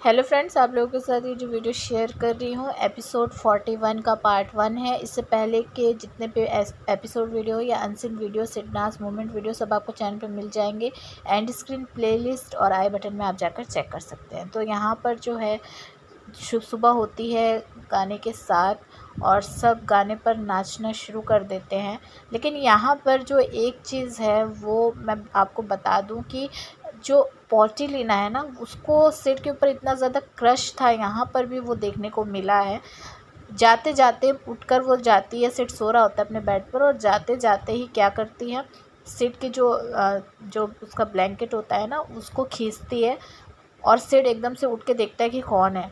Hello friends, आप लोगों के साथ ये जो वीडियो शेयर कर रही हूँ एपिसोड 41 का पार्ट 1 है। इससे पहले के जितने भी एपिसोड वीडियो या अनसीन वीडियो, सिडनास मोमेंट वीडियो सब आपको चैनल पर मिल जाएंगे। एंड स्क्रीन प्लेलिस्ट और आई बटन में आप जाकर चेक कर सकते हैं। तो यहाँ पर जो है शुभ सुबह होती है गाने के साथ और सब गाने पर नाचना शुरू कर देते हैं। लेकिन यहाँ पर जो एक चीज़ है वो मैं आपको बता दूं कि जो पोर्टिलीना है ना, उसको सिड के ऊपर इतना ज़्यादा क्रश था, यहाँ पर भी वो देखने को मिला है। जाते जाते उठकर वो जाती है, सिड सो रहा होता है अपने बेड पर, और जाते जाते ही क्या करती है, सिड की जो उसका ब्लैंकेट होता है ना उसको खींचती है और सिड एकदम से उठ के देखता है कि कौन है।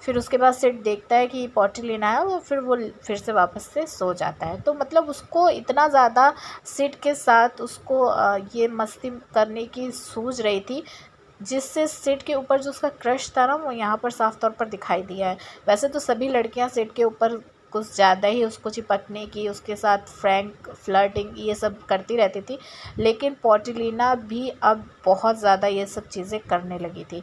फिर उसके बाद सिड देखता है कि पोर्टिलीना है और फिर वो फिर से वापस से सो जाता है। तो मतलब उसको इतना ज़्यादा सिड के साथ उसको ये मस्ती करने की सूझ रही थी, जिससे सिड के ऊपर जो उसका क्रश था ना वो यहाँ पर साफ तौर पर दिखाई दिया है। वैसे तो सभी लड़कियाँ सिड के ऊपर कुछ ज़्यादा ही उसको चिपकने की, उसके साथ फ्रैंक फ्लर्टिंग ये सब करती रहती थी, लेकिन पोर्टिलीना भी अब बहुत ज़्यादा ये सब चीज़ें करने लगी थी।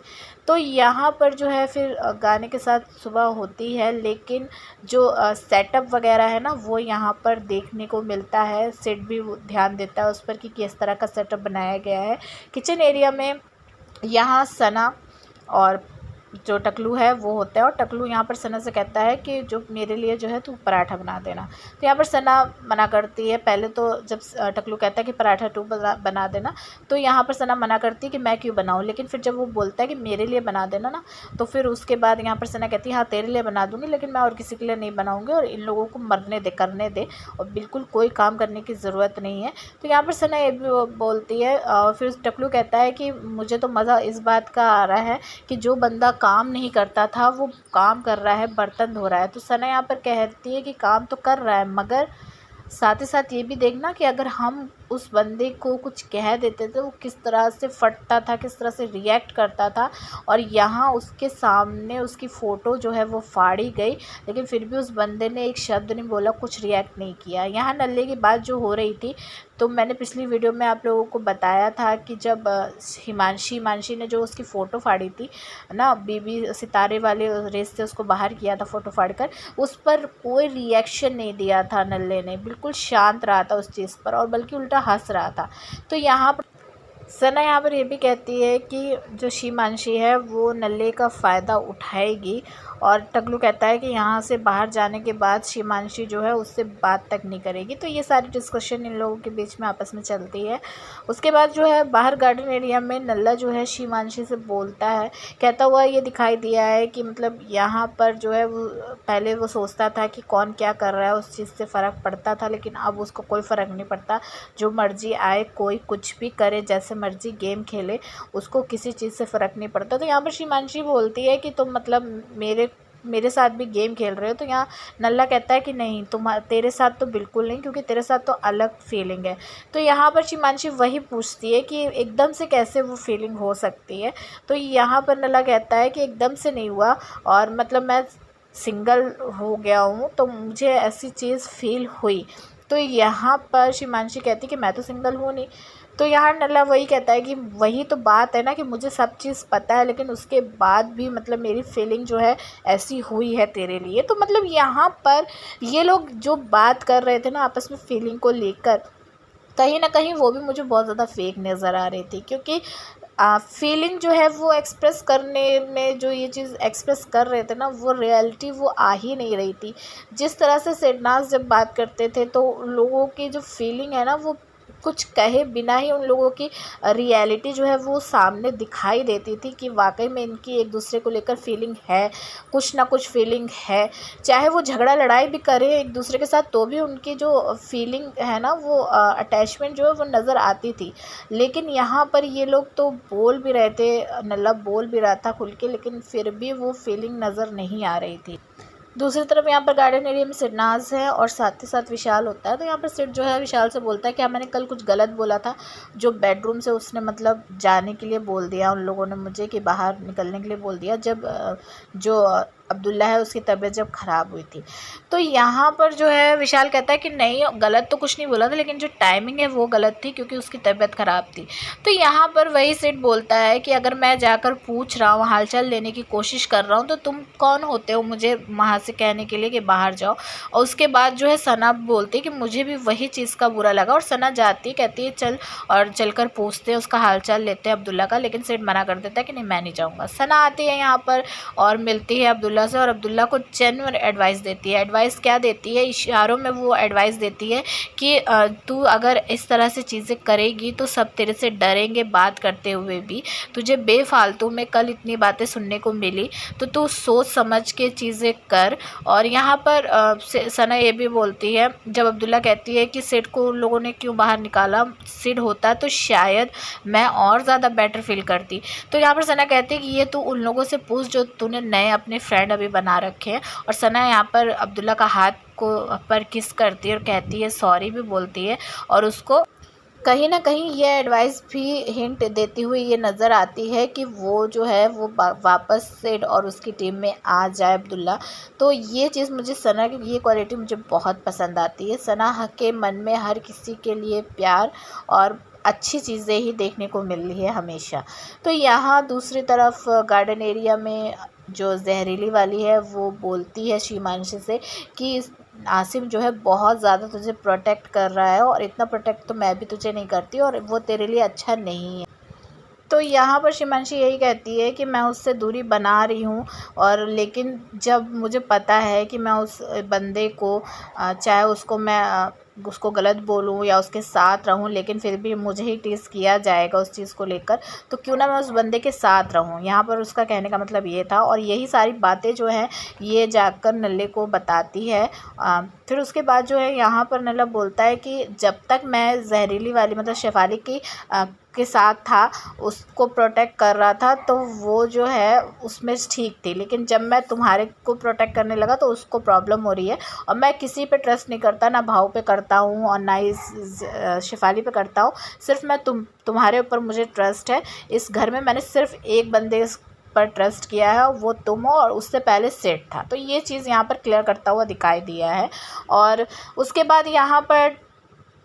तो यहाँ पर जो है फिर गाने के साथ सुबह होती है, लेकिन जो सेटअप वगैरह है ना वो यहाँ पर देखने को मिलता है। सिड भी ध्यान देता है उस पर कि किस तरह का सेटअप बनाया गया है किचन एरिया में। यहाँ सना और जो टकलू है वो होता है, और टकलू यहाँ पर सना से कहता है कि जो मेरे लिए जो है तू पराठा बना देना। तो यहाँ पर सना मना करती है। पहले तो जब टकलू कहता है कि पराठा तू बना देना, तो यहाँ पर सना मना करती है कि मैं क्यों बनाऊँ। लेकिन फिर जब वो बोलता है कि मेरे लिए बना देना ना, तो फिर उसके बाद यहाँ पर सना कहती है हाँ तेरे लिए बना दूँगी, लेकिन मैं और किसी के लिए नहीं बनाऊँगी, और इन लोगों को मरने दे, करने दे, और बिल्कुल कोई काम करने की ज़रूरत नहीं है। तो यहाँ पर सना ये भी बोलती है। फिर टकलू कहता है कि मुझे तो मज़ा इस बात का आ रहा है कि जो बंदा काम नहीं करता था वो काम कर रहा है, बर्तन धो रहा है। तो सना यहाँ पर कहती है कि काम तो कर रहा है, मगर साथ ही साथ ये भी देखना कि अगर हम उस बंदे को कुछ कह देते थे वो किस तरह से फटता था, किस तरह से रिएक्ट करता था। और यहाँ उसके सामने उसकी फ़ोटो जो है वो फाड़ी गई, लेकिन फिर भी उस बंदे ने एक शब्द नहीं बोला, कुछ रिएक्ट नहीं किया। यहाँ नल्ले की बात जो हो रही थी, तो मैंने पिछली वीडियो में आप लोगों को बताया था कि जब हिमांशी ने जो उसकी फ़ोटो फाड़ी थी ना, बीबी सितारे वाले रेस से उसको बाहर किया था फ़ोटो फाड़कर, उस पर कोई रिएक्शन नहीं दिया था नल्ले ने, बिल्कुल शांत रहा था उस चीज़ पर, और बल्कि उल्टा हंस रहा था। तो यहाँ पर सना यहाँ पर ये भी कहती है कि जो शिमांशी है वो नल्ले का फ़ायदा उठाएगी, और टकलू कहता है कि यहाँ से बाहर जाने के बाद शिमांशी जो है उससे बात तक नहीं करेगी। तो ये सारी डिस्कशन इन लोगों के बीच में आपस में चलती है। उसके बाद जो है बाहर गार्डन एरिया में नल्ला जो है शिमांशी से बोलता है, कहता हुआ ये दिखाई दिया है कि मतलब यहाँ पर जो है वो पहले वो सोचता था कि कौन क्या कर रहा है उस चीज़ से फ़र्क पड़ता था, लेकिन अब उसको कोई फ़र्क नहीं पड़ता। जो मर्जी आए, कोई कुछ भी करे, जैसे मर्जी गेम खेले, उसको किसी चीज़ से फ़र्क नहीं पड़ता। तो यहाँ पर शिमांशी बोलती है कि तुम मतलब मेरे साथ भी गेम खेल रहे हो। तो यहाँ नल्ला कहता है कि नहीं, तेरे साथ तो बिल्कुल नहीं, क्योंकि तेरे साथ तो अलग फीलिंग है। तो यहाँ पर शिमांशी वही पूछती है कि एकदम से कैसे वो फीलिंग हो सकती है। तो यहाँ पर नल्ला कहता है कि एकदम से नहीं हुआ, और मतलब मैं सिंगल हो गया हूँ तो मुझे ऐसी चीज़ फील हुई। तो यहाँ पर शिमांशी कहती कि मैं तो सिंगल हूँ नहीं। तो यहाँ नल्ला वही कहता है कि वही तो बात है ना कि मुझे सब चीज़ पता है, लेकिन उसके बाद भी मतलब मेरी फीलिंग जो है ऐसी हुई है तेरे लिए। तो मतलब यहाँ पर ये लोग जो बात कर रहे थे ना आपस में फीलिंग को लेकर, कहीं ना कहीं वो भी मुझे बहुत ज़्यादा फेक नज़र आ रही थी, क्योंकि फीलिंग जो है वो एक्सप्रेस करने में जो ये चीज़ एक्सप्रेस कर रहे थे ना, वो रियलिटी वो आ ही नहीं रही थी। जिस तरह से सिडनास जब बात करते थे तो लोगों की जो फीलिंग है ना वो कुछ कहे बिना ही उन लोगों की रियलिटी जो है वो सामने दिखाई देती थी कि वाकई में इनकी एक दूसरे को लेकर फीलिंग है, कुछ ना कुछ फीलिंग है। चाहे वो झगड़ा लड़ाई भी करें एक दूसरे के साथ, तो भी उनकी जो फीलिंग है ना वो अटैचमेंट जो है वो नज़र आती थी। लेकिन यहाँ पर ये लोग तो बोल भी रहे थे, नल्ला बोल भी रहा था खुल के, लेकिन फिर भी वो फीलिंग नज़र नहीं आ रही थी। दूसरी तरफ यहाँ पर गार्डन एरिया में सिडनाज है और साथ ही साथ विशाल होता है। तो यहाँ पर सिड जो है विशाल से बोलता है कि मैंने कल कुछ गलत बोला था, जो बेडरूम से उसने मतलब जाने के लिए बोल दिया, उन लोगों ने मुझे कि बाहर निकलने के लिए बोल दिया, जब जो अब्दुल्ला है उसकी तबीयत जब ख़राब हुई थी। तो यहाँ पर जो है विशाल कहता है कि नहीं, गलत तो कुछ नहीं बोला था, लेकिन जो टाइमिंग है वो गलत थी क्योंकि उसकी तबीयत ख़राब थी। तो यहाँ पर वही सिड बोलता है कि अगर मैं जाकर पूछ रहा हूँ, हालचाल लेने की कोशिश कर रहा हूँ, तो तुम कौन होते हो मुझे वहाँ से कहने के लिए कि बाहर जाओ। और उसके बाद जो है सना बोलती है कि मुझे भी वही चीज़ का बुरा लगा, और सना जाती है, कहती है चल, और चलकर पूछते हैं, उसका हालचाल लेते हैं अब्दुल्ला का, लेकिन सिड मना कर देता है कि नहीं मैं नहीं जाऊँगा। सना आती है यहाँ पर और मिलती है अब्दुल्ला से, और अब्दुल्ला को जेन्युइन एडवाइस देती है। एडवाइस क्या देती है, इशारों में वो एडवाइस देती है कि तू अगर इस तरह से चीज़ें करेगी तो सब तेरे से डरेंगे, बात करते हुए भी तुझे बेफालतू में कल इतनी बातें सुनने को मिली, तो तू सोच समझ के चीज़ें कर। और यहाँ पर सना ये भी बोलती है, जब अब्दुल्ला कहती है कि सिड को उन लोगों ने क्यों बाहर निकाला, सिड होता तो शायद मैं और ज़्यादा बेटर फील करती। तो यहाँ पर सना कहती है कि ये तू उन लोगों से पूछ जो तूने नए अपने फ्रेंड अभी बना रखे हैं। और सना यहाँ पर अब्दुल्ला का हाथ को पर किस करती है और कहती है, सॉरी भी बोलती है, और उसको कहीं ना कहीं ये एडवाइस भी हिंट देती हुई ये नज़र आती है कि वो जो है वो वापस सिड और उसकी टीम में आ जाए अब्दुल्ला। तो ये चीज़ मुझे सना की ये क्वालिटी मुझे बहुत पसंद आती है। सना के मन में हर किसी के लिए प्यार और अच्छी चीज़ें ही देखने को मिल रही है हमेशा। तो यहाँ दूसरी तरफ गार्डन एरिया में जो जहरीली वाली है वो बोलती है शिमांशी से कि आसिम जो है बहुत ज़्यादा तुझे प्रोटेक्ट कर रहा है, और इतना प्रोटेक्ट तो मैं भी तुझे नहीं करती, और वो तेरे लिए अच्छा नहीं है। तो यहाँ पर शिमांशी यही कहती है कि मैं उससे दूरी बना रही हूँ, और लेकिन जब मुझे पता है कि मैं उस बंदे को चाहे उसको मैं उसको गलत बोलूँ या उसके साथ रहूँ, लेकिन फिर भी मुझे ही टीज़ किया जाएगा उस चीज़ को लेकर, तो क्यों ना मैं उस बंदे के साथ रहूँ। यहाँ पर उसका कहने का मतलब ये था, और यही सारी बातें जो हैं ये जाकर नल्ले को बताती है। फिर उसके बाद जो है यहाँ पर नल्ला बोलता है कि जब तक मैं जहरीली वाली मतलब शेफाली की के साथ था, उसको प्रोटेक्ट कर रहा था, तो वो जो है उसमें ठीक थी, लेकिन जब मैं तुम्हारे को प्रोटेक्ट करने लगा तो उसको प्रॉब्लम हो रही है। और मैं किसी पे ट्रस्ट नहीं करता, ना भाव पे करता हूँ और ना ही शेफाली पे करता हूँ, सिर्फ मैं तुम्हारे ऊपर मुझे ट्रस्ट है। इस घर में मैंने सिर्फ एक बंदे पर ट्रस्ट किया है, वो तुम हो, और उससे पहले सेट था। तो ये चीज़ यहाँ पर क्लियर करता हुआ दिखाई दिया है। और उसके बाद यहाँ पर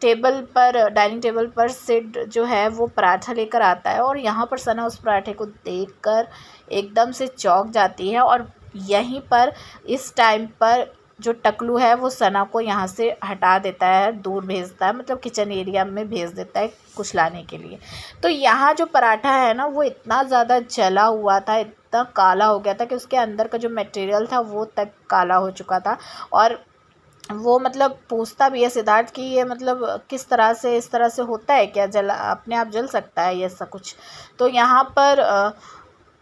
डाइनिंग टेबल पर सिड जो है वो पराठा लेकर आता है, और यहाँ पर सना उस पराठे को देखकर एकदम से चौंक जाती है। और यहीं पर इस टाइम पर जो टकलू है वो सना को यहाँ से हटा देता है, दूर भेजता है, मतलब किचन एरिया में भेज देता है कुछ लाने के लिए। तो यहाँ जो पराठा है ना वो इतना ज़्यादा जला हुआ था, इतना काला हो गया था कि उसके अंदर का जो मटेरियल था वो तक काला हो चुका था। और वो मतलब पूछता भी है सिद्धार्थ कि ये मतलब किस तरह से, इस तरह से होता है क्या, जला अपने आप जल सकता है ये ऐसा कुछ। तो यहाँ पर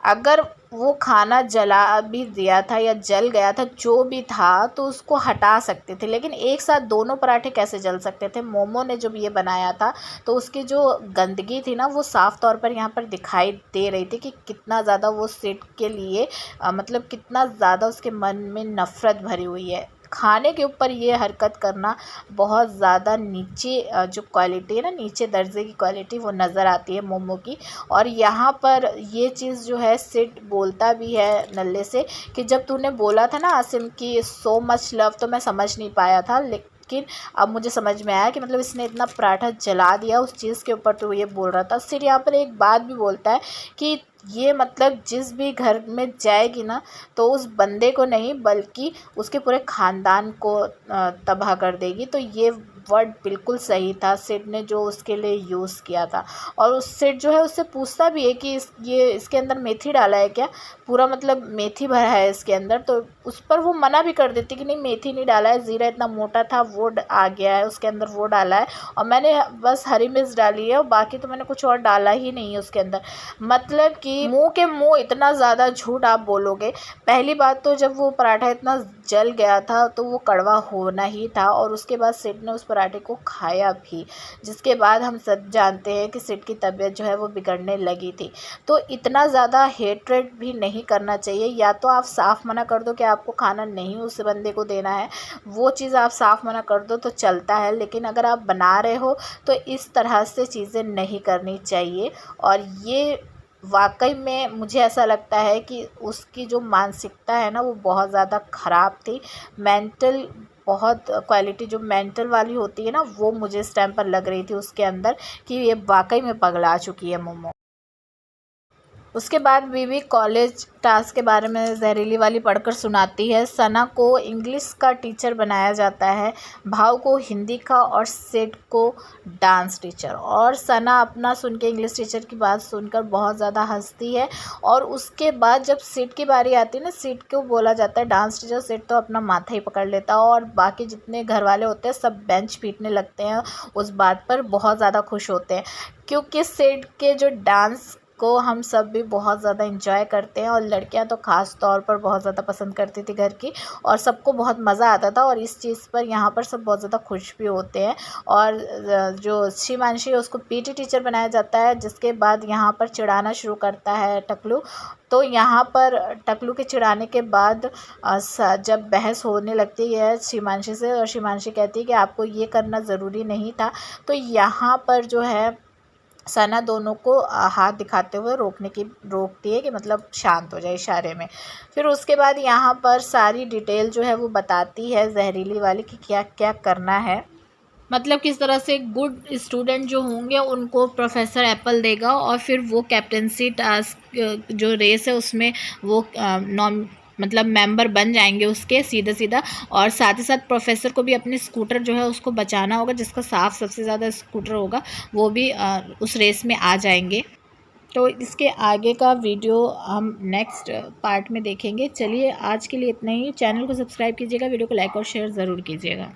अगर वो खाना जला भी दिया था या जल गया था, जो भी था, तो उसको हटा सकते थे, लेकिन एक साथ दोनों पराठे कैसे जल सकते थे। मोमो ने जब ये बनाया था तो उसकी जो गंदगी थी ना वो साफ़ तौर पर यहाँ पर दिखाई दे रही थी कि कितना ज़्यादा वो सिड के लिए मतलब कितना ज़्यादा उसके मन में नफ़रत भरी हुई है। खाने के ऊपर ये हरकत करना बहुत ज़्यादा नीचे जो क्वालिटी है ना, नीचे दर्जे की क्वालिटी वो नज़र आती है मोमो की। और यहाँ पर ये चीज़ जो है सिड बोलता भी है नल्ले से कि जब तूने बोला था ना आसिम की सो मच लव, तो मैं समझ नहीं पाया था, लेकिन अब मुझे समझ में आया कि मतलब इसने इतना पराठा जला दिया उस चीज़ के ऊपर, तो ये बोल रहा था। सिड यहाँ पर एक बात भी बोलता है कि ये मतलब जिस भी घर में जाएगी ना तो उस बंदे को नहीं बल्कि उसके पूरे ख़ानदान को तबाह कर देगी। तो ये वर्ड बिल्कुल सही था सिड ने जो उसके लिए यूज़ किया था। और उस सिड जो है उससे पूछता भी है कि ये इसके अंदर मेथी डाला है क्या, पूरा मतलब मेथी भरा है इसके अंदर। तो उस पर वो मना भी कर देती कि नहीं मेथी नहीं डाला है, ज़ीरा इतना मोटा था वो आ गया है उसके अंदर, वो डाला है, और मैंने बस हरी मिर्च डाली है और बाकी तो मैंने कुछ और डाला ही नहीं है उसके अंदर। मतलब कि मुंह के मुंह इतना ज़्यादा झूठ आप बोलोगे। पहली बात तो जब वो पराठा इतना जल गया था तो वो कड़वा होना ही था, और उसके बाद सिड ने उस पराठे को खाया भी, जिसके बाद हम सब जानते हैं कि सिड की तबीयत जो है वो बिगड़ने लगी थी। तो इतना ज़्यादा हेट्रेड भी नहीं करना चाहिए। या तो आप साफ़ मना कर दो कि आपको खाना नहीं उस बंदे को देना है, वो चीज़ आप साफ़ मना कर दो तो चलता है, लेकिन अगर आप बना रहे हो तो इस तरह से चीज़ें नहीं करनी चाहिए। और ये वाक़ई में मुझे ऐसा लगता है कि उसकी जो मानसिकता है ना वो बहुत ज़्यादा ख़राब थी। मेंटल बहुत क्वालिटी जो मेंटल वाली होती है ना, वो मुझे इस टाइम पर लग रही थी उसके अंदर कि ये वाक़ई में पगला चुकी है मोमो। उसके बाद बीवी कॉलेज टास्क के बारे में जहरीली वाली पढ़कर सुनाती है। सना को इंग्लिश का टीचर बनाया जाता है, भाव को हिंदी का और सिड को डांस टीचर। और सना अपना सुन के इंग्लिश टीचर की बात सुनकर बहुत ज़्यादा हंसती है। और उसके बाद जब सिड की बारी आती है ना, सिड को बोला जाता है डांस टीचर, सिड तो अपना माथा ही पकड़ लेता है और बाकी जितने घर वाले होते हैं सब बेंच पीटने लगते हैं। उस बात पर बहुत ज़्यादा खुश होते हैं क्योंकि सिड के जो डांस को हम सब भी बहुत ज़्यादा इंजॉय करते हैं और लड़कियां तो ख़ास तौर पर बहुत ज़्यादा पसंद करती थी घर की, और सबको बहुत मज़ा आता था। और इस चीज़ पर यहाँ पर सब बहुत ज़्यादा खुश भी होते हैं। और जो शिमांशी है उसको पीटी टीचर बनाया जाता है, जिसके बाद यहाँ पर चिढ़ाना शुरू करता है टकलू। तो यहाँ पर टकलू के चिढ़ाने के बाद जब बहस होने लगती है शिमांशी से, और शिमांशी कहती है कि आपको ये करना ज़रूरी नहीं था, तो यहाँ पर जो है सना दोनों को हाथ दिखाते हुए रोकती है कि मतलब शांत हो जाए इशारे में। फिर उसके बाद यहाँ पर सारी डिटेल जो है वो बताती है जहरीली वाली कि क्या क्या करना है। मतलब किस तरह से गुड स्टूडेंट जो होंगे उनको प्रोफेसर एप्पल देगा, और फिर वो कैप्टेंसी टास्क जो रेस है उसमें वो नॉम मतलब मेंबर बन जाएंगे उसके सीधा सीधा। और साथ ही साथ प्रोफेसर को भी अपने स्कूटर जो है उसको बचाना होगा, जिसका साफ सबसे ज़्यादा स्कूटर होगा वो भी उस रेस में आ जाएंगे। तो इसके आगे का वीडियो हम नेक्स्ट पार्ट में देखेंगे। चलिए आज के लिए इतना ही। चैनल को सब्सक्राइब कीजिएगा, वीडियो को लाइक और शेयर ज़रूर कीजिएगा।